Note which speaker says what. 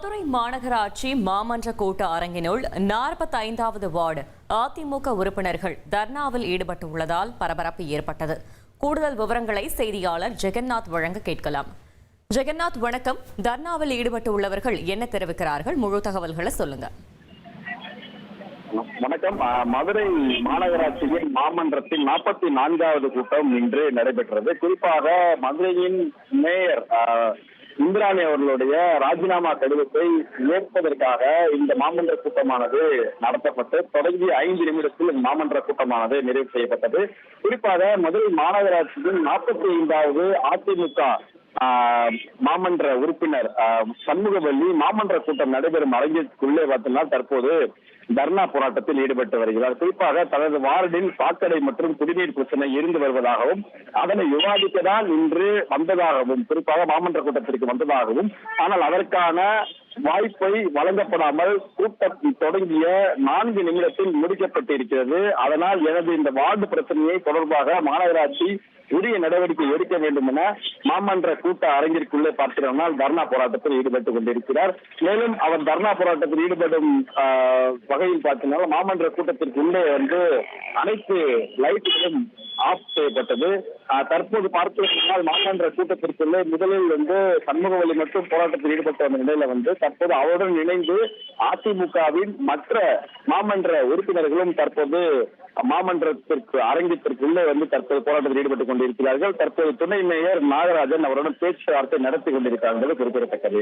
Speaker 1: மதுரை மாநகராட்சி மாமன்ற கூட்ட அரங்கினுள் 45வது வார்டு அதிமுக உறுப்பினர்கள் தர்ணாவில் ஈடுபட்டுள்ளதால் பரபரப்பு ஏற்பட்டது. கூடுதல் விவரங்களை செய்தியாளர் ஜெகநாத் வழங்க கேட்கலாம். ஜெகநாத், வணக்கம். தர்ணாவில் ஈடுபட்டு உள்ளவர்கள் என்ன தெரிவிக்கிறார்கள்? முழு தகவல்களை சொல்லுங்க.
Speaker 2: வணக்கம். மதுரை மாநகராட்சியின் மாமன்றத்தின் 44வது கூட்டம் இன்று நடைபெற்றது. குறிப்பாக மதுரையின் மேயர் இந்திராணி அவர்களுடைய ராஜினாமா கடிதத்தை ஏற்பதற்காக இந்த மாமன்ற கூட்டமானது நடத்தப்பட்டு தொடங்கி 5 நிமிடத்தில் இந்த மாமன்ற கூட்டமானது நிறைவு செய்யப்பட்டது. குறிப்பாக மதுரை மாநகராட்சியின் 45வது அதிமுக மாமன்ற உறுப்பினர் சண்முகவல்லி மாமன்ற கூட்டம் நடைபெறும் அரங்கிற்குள்ளே பார்த்தீங்கன்னா தற்போது தர்ணா போராட்டத்தில் ஈடுபட்டு வருகிறார். குறிப்பாக தனது வார்டில் சாக்கடை மற்றும் குடிநீர் பிரச்சனை இருந்து வருவதாகவும் அதனை விவாதிக்கதான் இன்று வந்ததாகவும், குறிப்பாக மாமன்ற கூட்டத்திற்கு வந்ததாகவும், ஆனால் அதற்கான வாய்ப்பை வழங்கப்படாமல் கூட்டம் தொடங்கிய 4 நிமிடத்தில் முடிக்கப்பட்டிருக்கிறது. அதனால் எனது இந்த வார்டு பிரச்சனையை தொடர்பாக மாநகராட்சி உரிய நடவடிக்கை எடுக்க வேண்டும் என மாமன்ற கூட்ட அரங்கிற்குள்ளே பார்க்கிறோம்னால் தர்ணா போராட்டத்தில் ஈடுபட்டுக் கொண்டிருக்கிறார். மேலும் அவர் தர்ணா போராட்டத்தில் ஈடுபடும் வகையில் பார்த்தீங்கன்னா மாமன்ற கூட்டத்திற்குள்ளே அனைத்து லைட்டுகளும் ஆஃப் செய்யப்பட்டது. தற்போது பார்க்கிறோம் மாமன்ற கூட்டத்திற்குள்ளே முதலில் சண்முகவல்லி மட்டும் போராட்டத்தில் ஈடுபட்ட நிலையில தற்போது அவருடன் இணைந்து அதிமுகவின் மற்ற மாமன்ற உறுப்பினர்களும் தற்போது மாமன்றத்திற்கு அரங்கிற்குள்ளே தற்போது போராட்டத்தில் ஈடுபட்டுக் கொண்டிருக்கிறார்கள். தற்போது துணை மேயர் நாகராஜன் அவருடன் பேச்சுவார்த்தை நடத்தி கொண்டிருக்கிறார் என்பது குறிப்பிடத்தக்கது.